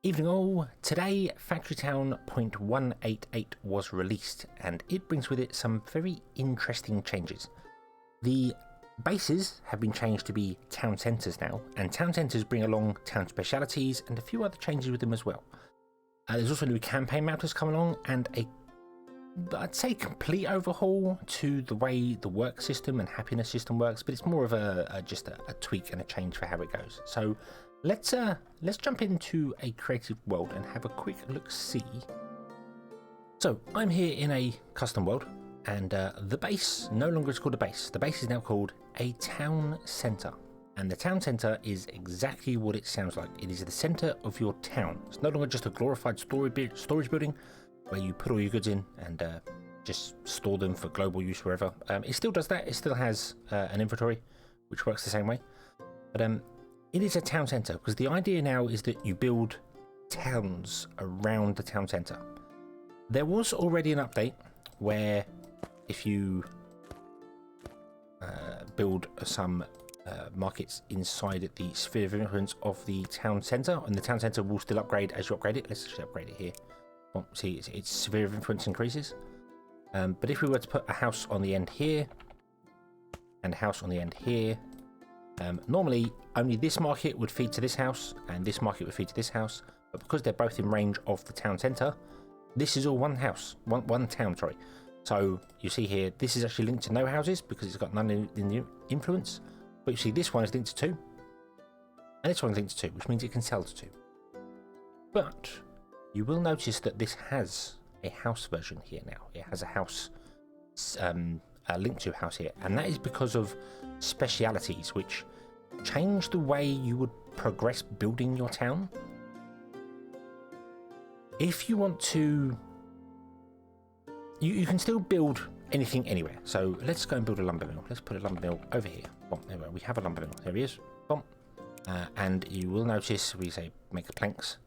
Evening all, today Factory Town 0.188 was released and it brings with it some very interesting changes. The bases have been changed to be town centres now, and town centres bring along town specialities and a few other changes with them as well. There's also new campaign mounters come along and I'd say complete overhaul to the way the work system and happiness system works, but it's more of just a tweak and a change for how it goes. So let's jump into a creative world and have a quick look-see. So I'm here in a custom world, and the base no longer is called a base. The base is now called a town centre, and the town centre is exactly what it sounds like. It is the centre of your town. It's no longer just a glorified storage building where you put all your goods in and just store them for global use wherever. It still does that. It still has an inventory, which works the same way, but it is a town centre because the idea now is that you build towns around the town centre. There was already an update where if you build some markets inside the sphere of influence of the town centre, and the town centre will still upgrade as you upgrade it. Let's actually upgrade it here. Well, see, its sphere of influence increases. But if we were to put a house on the end here and a house on the end here, normally only this market would feed to this house and this market would feed to this house, but because they're both in range of the town centre, this is all one house, one town, sorry. So you see here, this is actually linked to no houses because it's got none in the influence, but you see this one is linked to 2, and this one's linked to 2, which means it can sell to 2. But you will notice that this has a house version here now. It has a house, a link to a house here, and that is because of specialities, which change the way you would progress building your town. If you want to, you can still build anything anywhere. So let's go and build a lumber mill. Let's put a lumber mill over here. Boom, there we have a lumber mill. There he is. Boom. And you will notice we say make planks.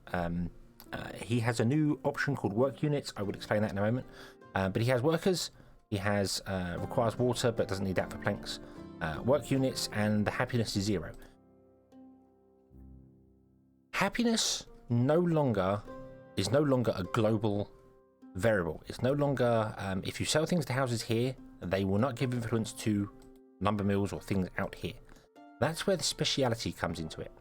He has a new option called work units. I would explain that in a moment. But he has workers. He has requires water but doesn't need that for planks. Work units, and the happiness is 0. Happiness is no longer a global variable. It's no longer if you sell things to houses here, they will not give influence to lumber mills or things out here. That's where the speciality comes into it.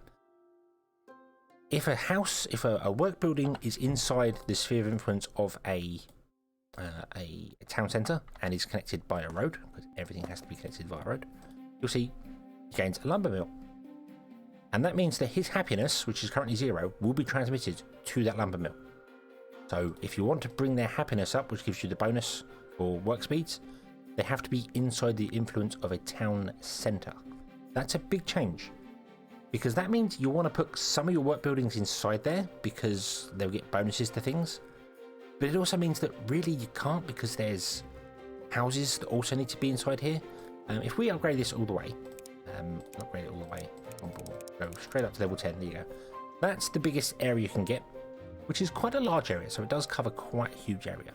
If a work building is inside the sphere of influence of a town centre and is connected by a road, because everything has to be connected via a road, you'll see he gains a lumber mill. And that means that his happiness, which is currently 0, will be transmitted to that lumber mill. So if you want to bring their happiness up, which gives you the bonus for work speeds, they have to be inside the influence of a town centre. That's a big change, because that means you want to put some of your work buildings inside there because they'll get bonuses to things. But it also means that really you can't, because there's houses that also need to be inside here. If we upgrade this all the way, go straight up to level 10, there you go. That's the biggest area you can get, which is quite a large area, so it does cover quite a huge area.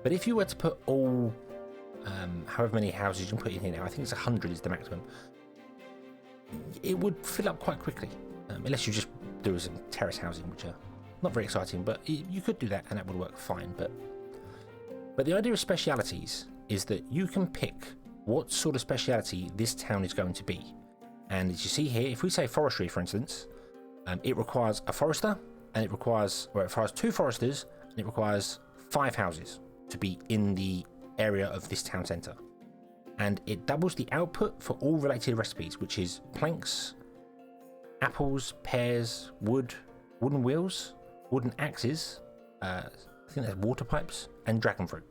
But if you were to put all, however many houses you can put in here now, I think it's 100 is the maximum, it would fill up quite quickly, unless you just do some terrace housing, which are not very exciting, but you could do that and that would work fine. But the idea of specialities is that you can pick what sort of speciality this town is going to be. And as you see here, if we say forestry, for instance, it requires a forester, and it requires 2 foresters, and it requires 5 houses to be in the area of this town centre. And it doubles the output for all related recipes, which is planks, apples, pears, wood, wooden wheels, wooden axes, I think there's water pipes, and dragon fruit.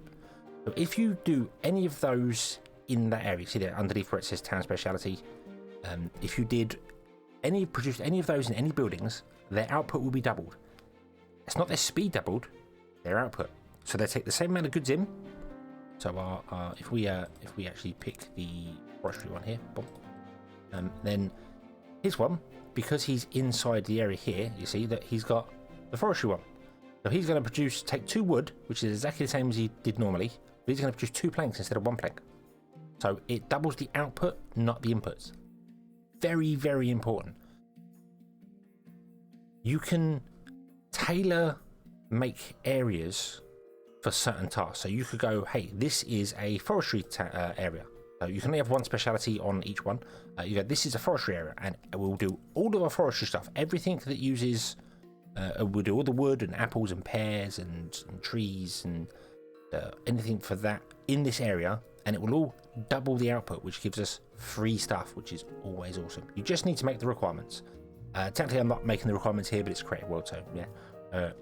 So if you do any of those in that area, see there underneath where it says town speciality, if you produced any of those in any buildings, their output will be doubled. It's not their speed doubled, their output. So they take the same amount of goods in. So if we actually pick the forestry one here, boom, then his one, because he's inside the area here, you see that he's got the forestry one. So he's going to take 2 wood, which is exactly the same as he did normally, but he's going to produce 2 planks instead of 1 plank. So it doubles the output, not the inputs. Very, very important. You can tailor make areas for certain tasks. So you could go, hey, this is a forestry area. So you can only have one specialty on each one. You go, this is a forestry area, and we'll do all of our forestry stuff. Everything that uses, we'll do all the wood and apples and pears and trees and anything for that in this area, and it will all double the output, which gives us free stuff, which is always awesome. You just need to make the requirements. Technically, I'm not making the requirements here, but it's Creative World, so yeah.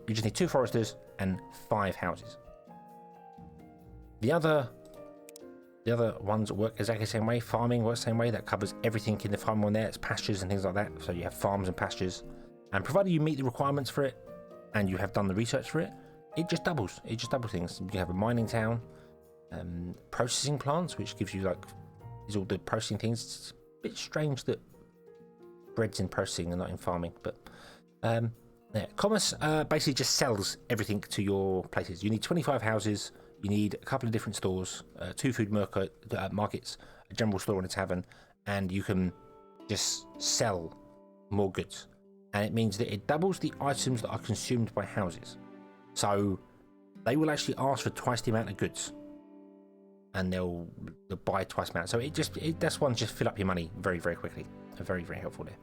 You just need 2 foresters and 5 houses. The other ones work exactly the same way. Farming works the same way. That covers everything in the farm one there. It's pastures and things like that. So you have farms and pastures. And provided you meet the requirements for it and you have done the research for it, it just doubles. It just doubles things. You can have a mining town, processing plants, which gives you is all the processing things. It's a bit strange that bread's in processing and not in farming, but yeah. Commerce basically just sells everything to your places. You need 25 houses. You need a couple of different stores, 2 food markets, a general store and a tavern, and you can just sell more goods. And it means that it doubles the items that are consumed by houses. So they will actually ask for twice the amount of goods, and they'll buy twice the amount. So that's one, just fill up your money very, very quickly. Very, very helpful there.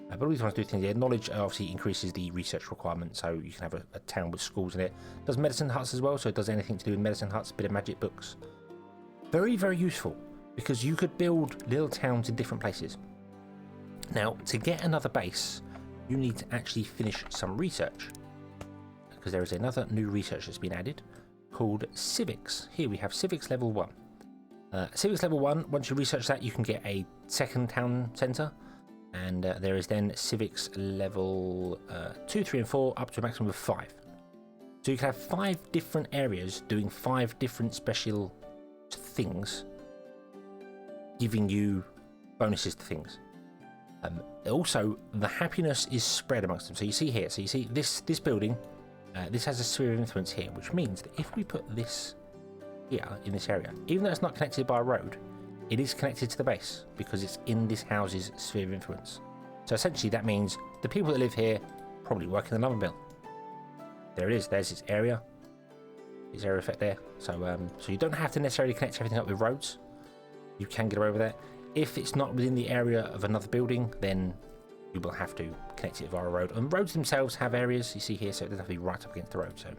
But all these ones do things here. Knowledge obviously increases the research requirement, so you can have a town with schools in it. It does medicine huts as well, so it does anything to do with medicine huts, a bit of magic books. Very, very useful, because you could build little towns in different places. Now, to get another base, you need to actually finish some research, because there is another new research that's been added called Civics. Here we have Civics Level 1. Civics Level 1, once you research that, you can get a second town centre. And there is then Civics Level 2, 3 and 4 up to a maximum of 5. So you can have 5 different areas doing 5 different special things, giving you bonuses to things. Also, the happiness is spread amongst them. So you see here, this building, this has a sphere of influence here, which means that if we put this here in this area, even though it's not connected by a road, it is connected to the base because it's in this house's sphere of influence. So essentially that means the people that live here probably work in the lumber mill. There it is, there's its area effect there. So you don't have to necessarily connect everything up with roads. You can get away with that. If it's not within the area of another building, then you will have to connect it via a road. And roads themselves have areas, you see here, so it doesn't have to be right up against the road. So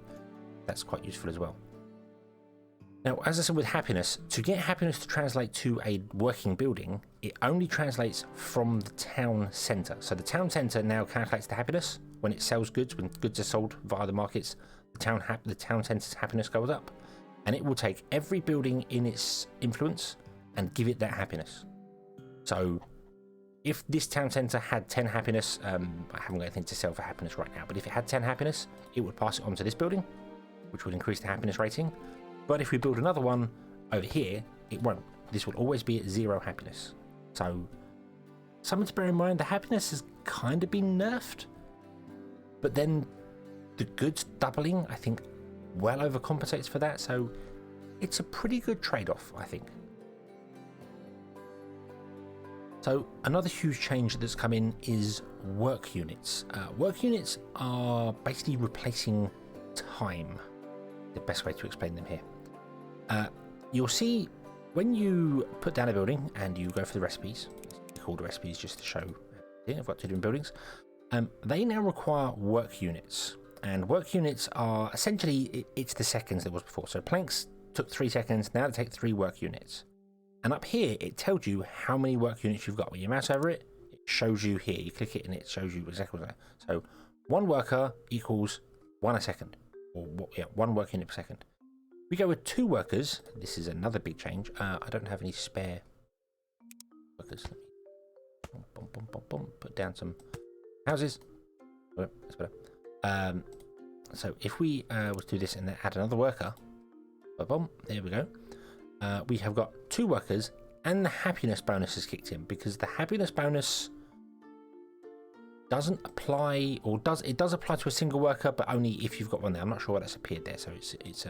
that's quite useful as well. Now, as I said with happiness, to get happiness to translate to a working building, it only translates from the town centre. So the town centre now calculates the happiness when it sells goods. When goods are sold via the markets, the town centre's happiness goes up, and it will take every building in its influence and give it that happiness. So if this town centre had 10 happiness, I haven't got anything to sell for happiness right now, but if it had 10 happiness, it would pass it on to this building, which would increase the happiness rating. But if we build another one over here, it won't. This will always be at 0 happiness. So, something to bear in mind, the happiness has kind of been nerfed. But then, the goods doubling, I think, well overcompensates for that. So, it's a pretty good trade-off, I think. So, another huge change that's come in is work units. Work units are basically replacing time. The best way to explain them here. You'll see when you put down a building and you go for the recipes, called recipes just to show I've got 2 different buildings, they now require work units, and work units are essentially it's the seconds that was before. So planks took 3 seconds, now they take 3 work units, and up here it tells you how many work units you've got. When you mouse over it, it shows you here, you click it and it shows you exactly what that. So 1 worker equals 1 a second. Or 1 work unit per second. We go with 2 workers. This is another big change. I don't have any spare workers. Put down some houses. Oh, that's better. So if we was to do this and then add another worker, there we go. We have got 2 workers, and the happiness bonus has kicked in, because the happiness bonus doesn't apply, or it does apply to a single worker, but only if you've got one there. I'm not sure why that's appeared there. So it's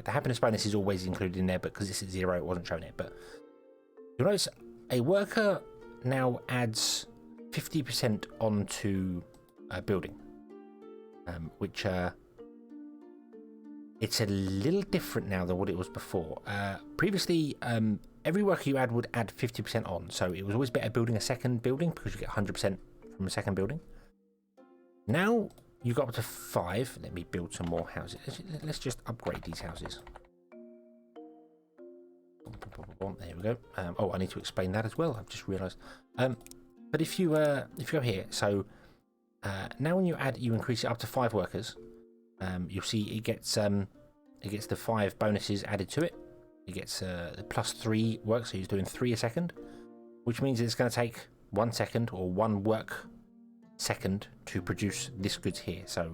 the happiness bonus is always included in there, but because this is 0, it wasn't shown it. But you'll notice a worker now adds 50% onto a building. which it's a little different now than what it was before. Previously, every worker you add would add 50% on, so it was always better building a second building because you get 100% from a second building. Now you got up to 5. Let me build some more houses. Let's just upgrade these houses. There we go. Oh, I need to explain that as well. I've just realised. But if you go here, so now when you add, you increase it up to 5 workers. You'll see it gets the 5 bonuses added to it. It gets the +3 work, so he's doing 3 a second, which means it's going to take 1 second or 1 work second to produce this goods here. So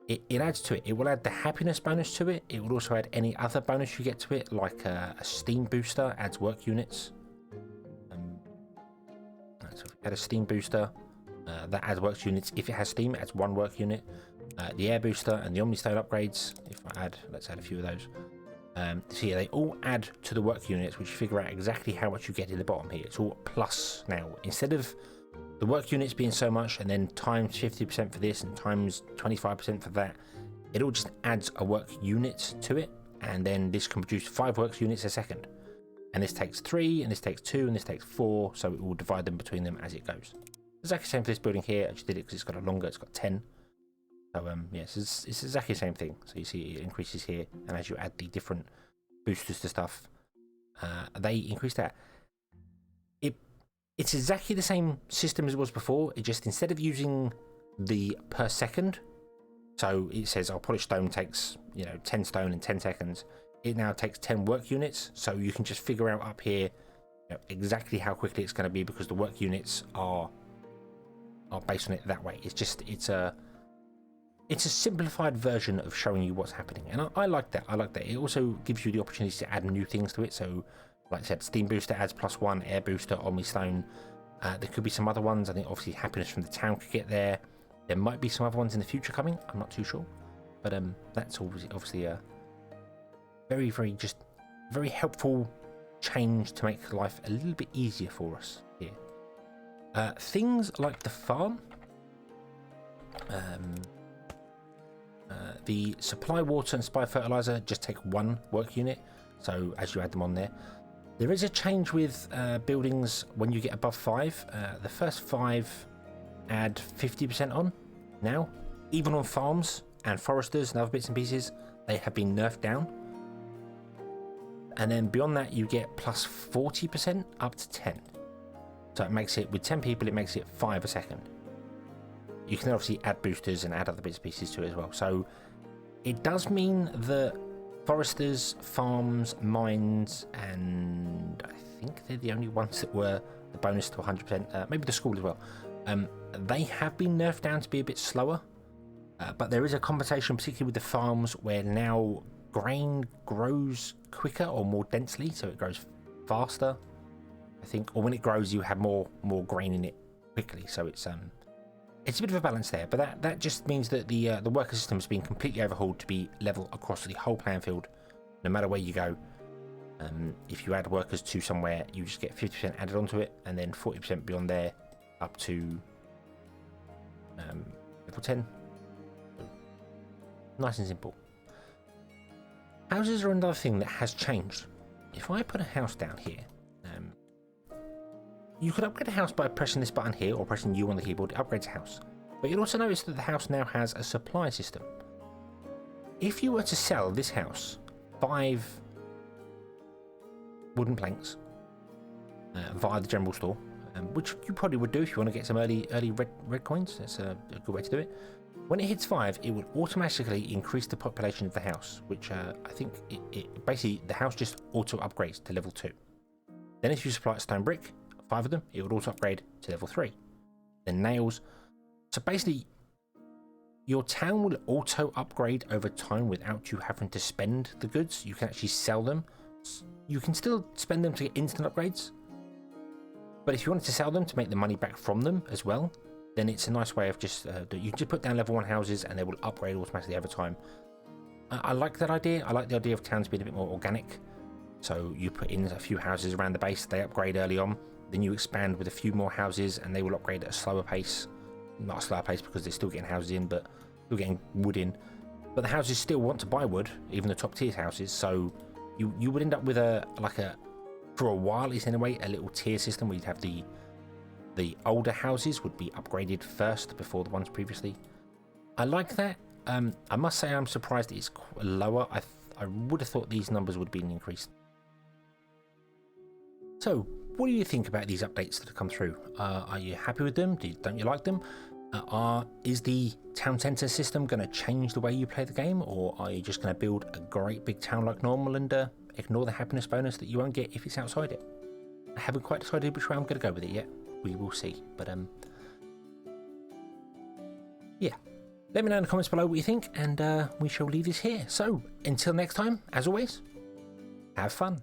it adds to it. It will add the happiness bonus to it. It will also add any other bonus you get to it, like a steam booster adds work units. So if you add a steam booster, that adds work units. If it has steam, it adds 1 work unit. The air booster and the omnistone upgrades, if I add, let's add a few of those. So yeah, they all add to the work units, which figure out exactly how much you get in the bottom here. It's all plus now. Instead of the work units being so much and then times 50% for this and times 25% for that, it all just adds a work unit to it, and then this can produce 5 work units a second. And this takes 3, and this takes 2, and this takes 4, so it will divide them between them as it goes. Exactly the same for this building here. I just did it because it's got a longer, it's got 10. So yes, it's exactly the same thing. So you see it increases here, and as you add the different boosters to stuff, they increase that. It's exactly the same system as it was before. It just, instead of using the per second, so it says our polished stone takes 10 stone in 10 seconds. It now takes 10 work units, so you can just figure out up here exactly how quickly it's going to be, because the work units are based on it that way. It's a simplified version of showing you what's happening, and I like that. It also gives you the opportunity to add new things to it. So, like I said, steam booster adds +1, air booster, omnistone. There could be some other ones. I think obviously happiness from the town could get there. There might be some other ones in the future coming. I'm not too sure, but that's obviously a very, very helpful change to make life a little bit easier for us here. Things like the farm. The supply water and supply fertilizer just take 1 work unit, so as you add them on there. There is a change with buildings when you get above 5. The first 5 add 50% on now. Even on farms and foresters and other bits and pieces, they have been nerfed down. And then beyond that, you get plus 40% up to 10. So it makes it, with 10 people, it makes it 5 a second. You can obviously add boosters and add other bits and pieces to it as well. So it does mean that foresters, farms, mines, and I think they're the only ones that were the bonus to 100%, maybe the school as well. They have been nerfed down to be a bit slower, but there is a compensation, particularly with the farms, where now grain grows quicker or more densely, so it grows faster, I think, or when it grows you have more grain in it quickly, so it's a bit of a balance there. But that just means that the worker system has been completely overhauled to be level across the whole playing field, no matter where you go. If you add workers to somewhere, you just get 50% added onto it, and then 40% beyond there up to level 10. Nice and simple. Houses are another thing that has changed. If I put a house down here, you could upgrade a house by pressing this button here or pressing U on the keyboard. It upgrades a house. But you'll also notice that the house now has a supply system. If you were to sell this house 5 wooden planks via the general store, which you probably would do if you want to get some early red coins, that's a good way to do it. When it hits 5, it will automatically increase the population of the house, which I think it basically, the house just auto upgrades to level 2. Then if you supply a stone brick, 5 of them, it would auto upgrade to level 3. Then nails. So basically, your town will auto upgrade over time without you having to spend the goods. You can actually sell them. You can still spend them to get instant upgrades, but if you wanted to sell them to make the money back from them as well, then it's a nice way of just you can just put down level 1 houses and they will upgrade automatically over time. I like that idea. I like the idea of towns being a bit more organic. So you put in a few houses around the base, they upgrade early on, then you expand with a few more houses and they will upgrade at a slower pace. Not a slower pace because they're still getting houses in, but still getting wood in, but the houses still want to buy wood, even the top tier houses. So you would end up with for a while, at least anyway, a little tier system where you'd have the older houses would be upgraded first before the ones previously. I like that. I must say I'm surprised it's lower. I would have thought these numbers would have been increased. So, what do you think about these updates that have come through? Are you happy with them? Don't you like them? Is the town centre system going to change the way you play the game, or are you just going to build a great big town like normal and ignore the happiness bonus that you won't get if it's outside it? I haven't quite decided which way I'm going to go with it yet. We will see. But yeah. Let me know in the comments below what you think, and we shall leave this here. So, until next time, as always, have fun.